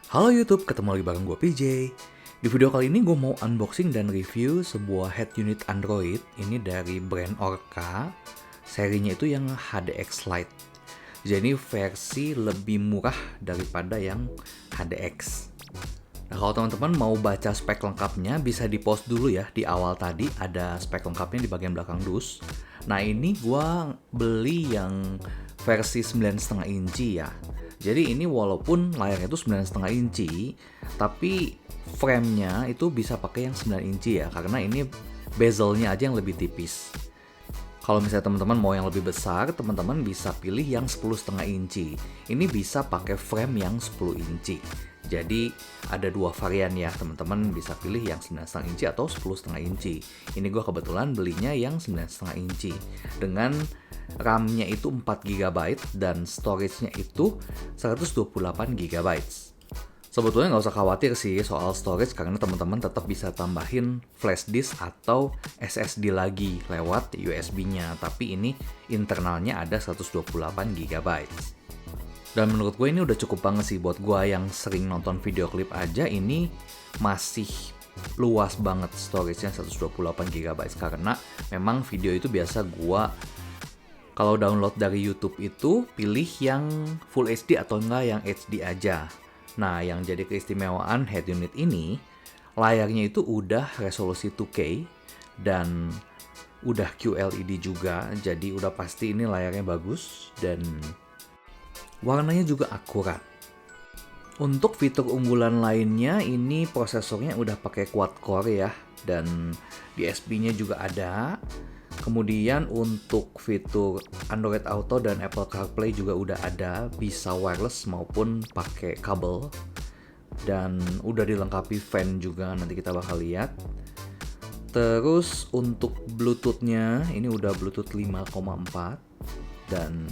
Halo YouTube, ketemu lagi bareng gue PJ. Di video kali ini gue mau unboxing dan review sebuah head unit Android. Ini dari brand Orca. Serinya itu yang HDX Lite. Jadi versi lebih murah daripada yang HDX. Nah, kalau teman-teman mau baca spek lengkapnya, bisa di-post dulu ya. Di awal tadi ada spek lengkapnya di bagian belakang dus. Nah, ini gue beli yang versi 9,5 inci ya. Jadi ini walaupun layarnya itu 9,5 inci, tapi frame-nya itu bisa pakai yang 9 inci ya, karena ini bezelnya aja yang lebih tipis. Kalau misalnya teman-teman mau yang lebih besar, teman-teman bisa pilih yang 10,5 inci. Ini bisa pakai frame yang 10 inci. Jadi ada dua varian ya, teman-teman bisa pilih yang 9,5 inci atau 10,5 inci. Ini gue kebetulan belinya yang 9,5 inci. Dengan RAM-nya itu 4 GB dan storage-nya itu 128 GB. Sebetulnya nggak usah khawatir sih soal storage karena teman-teman tetap bisa tambahin flash disk atau SSD lagi lewat USB-nya. Tapi ini internalnya ada 128 GB. Dan menurut gue ini udah cukup banget sih buat gue yang sering nonton video klip aja, ini masih luas banget storage-nya 128 GB karena memang video itu biasa gue kalau download dari YouTube itu pilih yang Full HD atau enggak yang HD aja. Nah, yang jadi keistimewaan head unit ini, layarnya itu udah resolusi 2K dan udah QLED juga, jadi udah pasti ini layarnya bagus dan warnanya juga akurat. Untuk fitur unggulan lainnya, ini prosesornya udah pakai quad core ya, dan DSP-nya juga ada. Kemudian untuk fitur Android Auto dan Apple CarPlay juga udah ada, bisa wireless maupun pakai kabel. Dan udah dilengkapi fan juga, nanti kita bakal lihat. Terus untuk Bluetooth-nya, ini udah Bluetooth 5,4. Dan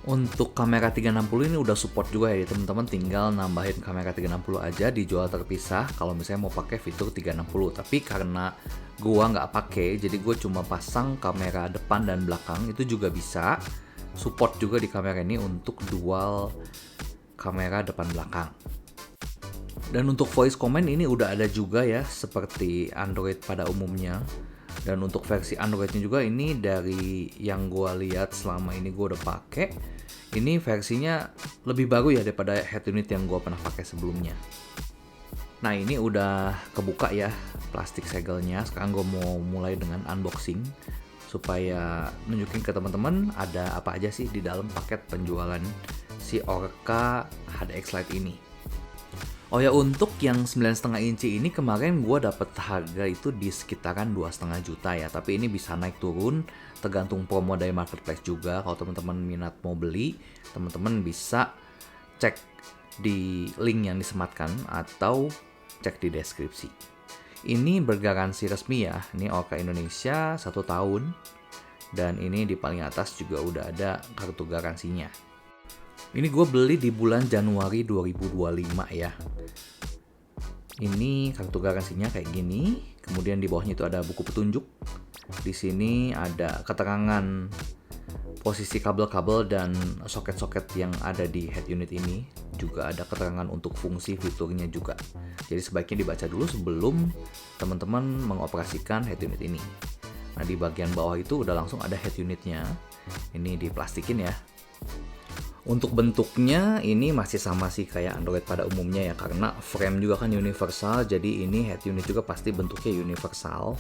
untuk kamera 360 ini udah support juga ya, teman-teman tinggal nambahin kamera 360 aja, dijual terpisah kalau misalnya mau pakai fitur 360. Tapi karena gua nggak pakai, jadi gue cuma pasang kamera depan dan belakang, itu juga bisa support juga di kamera ini untuk dual kamera depan belakang. Dan untuk voice command ini udah ada juga ya, seperti Android pada umumnya. Dan untuk versi Androidnya juga ini dari yang gue lihat selama ini gue udah pakai, ini versinya lebih baru ya daripada head unit yang gue pernah pakai sebelumnya. Nah, ini udah kebuka ya plastik segelnya. Sekarang gue mau mulai dengan unboxing supaya nunjukin ke teman-teman ada apa aja sih di dalam paket penjualan si Orca HDX Lite ini. Oh ya, untuk yang 9,5 inci ini kemarin gue dapet harga itu di sekitaran 2,5 juta ya. Tapi ini bisa naik turun tergantung promo dari marketplace juga. Kalau teman-teman minat mau beli, teman-teman bisa cek di link yang disematkan atau cek di deskripsi. Ini bergaransi resmi ya, ini Orca Indonesia 1 tahun. Dan ini di paling atas juga udah ada kartu garansinya. Ini gue beli di bulan Januari 2025 ya. Ini kartu garansinya kayak gini. Kemudian di bawahnya itu ada buku petunjuk. Di sini ada keterangan posisi kabel-kabel dan soket-soket yang ada di head unit ini. Juga ada keterangan untuk fungsi fiturnya juga. Jadi sebaiknya dibaca dulu sebelum teman-teman mengoperasikan head unit ini. Nah, di bagian bawah itu udah langsung ada head unitnya. Ini diplastikin ya. Untuk bentuknya ini masih sama sih kayak Android pada umumnya ya, karena frame juga kan universal, jadi ini head unit juga pasti bentuknya universal.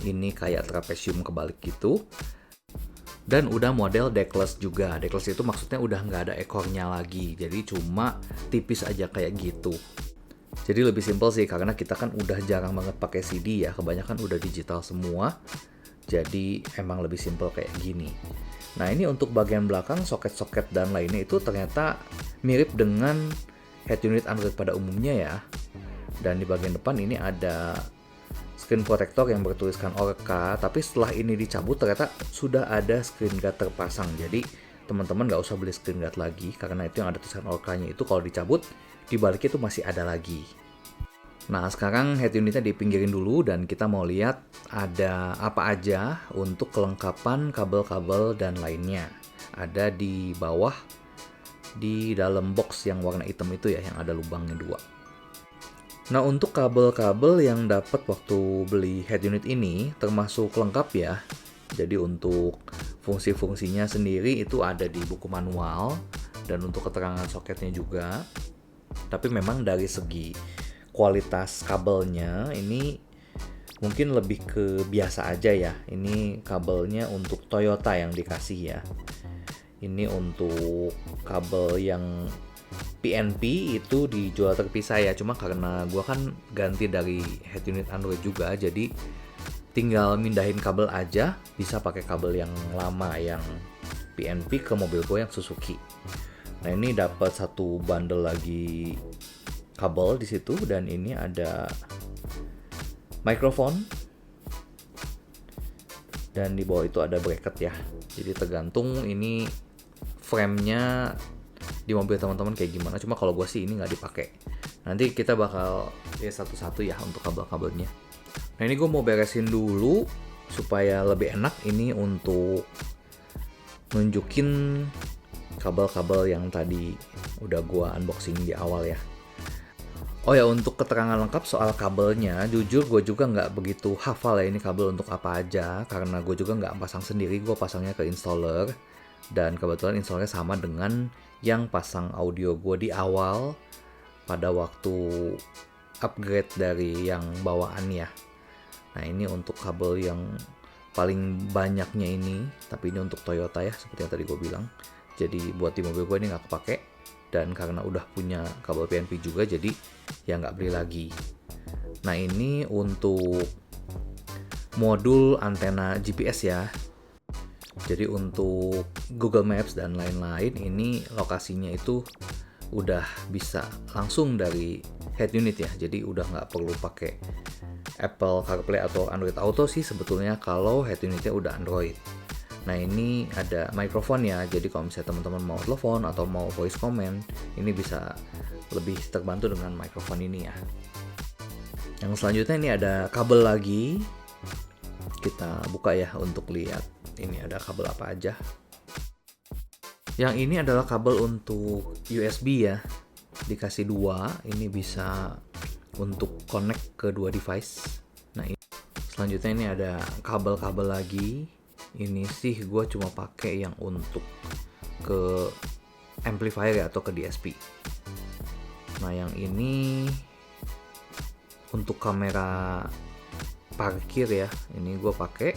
Ini kayak trapesium kebalik gitu. Dan udah model deckless juga. Deckless itu maksudnya udah nggak ada ekornya lagi, jadi cuma tipis aja kayak gitu. Jadi lebih simple sih karena kita kan udah jarang banget pakai CD ya, kebanyakan udah digital semua. Jadi emang lebih simple kayak gini. Nah, ini untuk bagian belakang, soket-soket dan lainnya itu ternyata mirip dengan head unit Android pada umumnya ya. Dan di bagian depan ini ada screen protector yang bertuliskan Orca, tapi setelah ini dicabut ternyata sudah ada screen guard terpasang. Jadi teman-teman nggak usah beli screen guard lagi, karena itu yang ada tulisan Orca-nya itu kalau dicabut, di baliknya itu masih ada lagi. Nah, sekarang head unitnya dipinggirin dulu dan kita mau lihat ada apa aja untuk kelengkapan kabel-kabel dan lainnya. Ada di bawah di dalam box yang warna hitam itu ya, yang ada lubangnya 2. Nah, untuk kabel-kabel yang dapat waktu beli head unit ini termasuk lengkap ya. Jadi untuk fungsi-fungsinya sendiri itu ada di buku manual, dan untuk keterangan soketnya juga. Tapi memang dari segi kualitas kabelnya ini mungkin lebih ke biasa aja ya. Ini kabelnya untuk Toyota yang dikasih ya. Ini untuk kabel yang PNP itu dijual terpisah ya. Cuma karena gua kan ganti dari head unit Android juga, jadi tinggal mindahin kabel aja, bisa pakai kabel yang lama yang PNP ke mobil gue yang Suzuki. Nah, ini dapat satu bundle lagi kabel di situ, dan ini ada mikrofon, dan di bawah itu ada bracket ya. Jadi tergantung ini frame-nya di mobil teman-teman kayak gimana. Cuma kalau gue sih ini nggak dipakai. Nanti kita bakal lihat satu-satu ya untuk kabel-kabelnya. Nah, ini gue mau beresin dulu supaya lebih enak ini untuk nunjukin kabel-kabel yang tadi udah gue unboxing di awal ya. Oh ya, untuk keterangan lengkap soal kabelnya, jujur gue juga nggak begitu hafal ya ini kabel untuk apa aja, karena gue juga nggak pasang sendiri, gue pasangnya ke installer. Dan kebetulan installernya sama dengan yang pasang audio gue di awal pada waktu upgrade dari yang bawaan ya. Nah, ini untuk kabel yang paling banyaknya ini, tapi ini untuk Toyota ya, seperti yang tadi gue bilang. Jadi buat di mobil gue ini nggak kepake, dan karena udah punya kabel PNP juga, jadi ya nggak beli lagi. Nah, ini untuk modul antena GPS ya. Jadi untuk Google Maps dan lain-lain, ini lokasinya itu udah bisa langsung dari head unit ya. Jadi udah nggak perlu pakai Apple CarPlay atau Android Auto sih sebetulnya kalau head unitnya udah Android. Nah, ini ada mikrofon ya. Jadi kalau misalnya teman-teman mau telepon atau mau voice comment, ini bisa lebih terbantu dengan mikrofon ini ya. Yang selanjutnya ini ada kabel lagi. Kita buka ya untuk lihat ini ada kabel apa aja. Yang ini adalah kabel untuk USB ya. Dikasih 2, ini bisa untuk connect ke 2 device. Nah, selanjutnya ini ada kabel-kabel lagi. Ini sih gue cuma pakai yang untuk ke amplifier ya, atau ke DSP. Nah, yang ini untuk kamera parkir ya, ini gue pakai.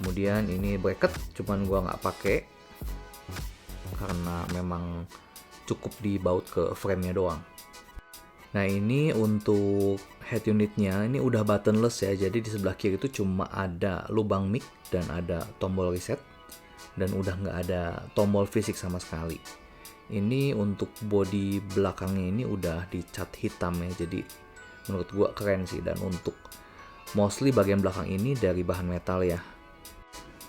Kemudian ini bracket, cuman gue nggak pakai karena memang cukup dibaut ke frame-nya doang. Nah, ini untuk head unitnya, ini udah buttonless ya. Jadi di sebelah kiri itu cuma ada lubang mic dan ada tombol reset, dan udah nggak ada tombol fisik sama sekali. Ini untuk bodi belakangnya ini udah dicat hitam ya. Jadi menurut gua keren sih, dan untuk mostly bagian belakang ini dari bahan metal ya.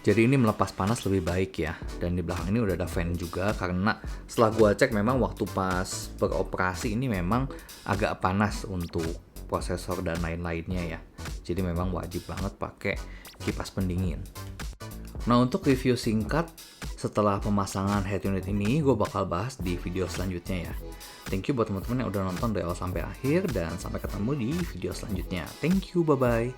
Jadi ini melepas panas lebih baik ya. Dan di belakang ini udah ada fan juga, karena setelah gua cek memang waktu pas beroperasi ini memang agak panas untuk prosesor dan lain-lainnya ya. Jadi memang wajib banget pakai kipas pendingin. Nah, untuk review singkat setelah pemasangan head unit ini, gue bakal bahas di video selanjutnya ya. Thank you buat teman-teman yang udah nonton dari awal sampai akhir, dan sampai ketemu di video selanjutnya. Thank you, bye-bye.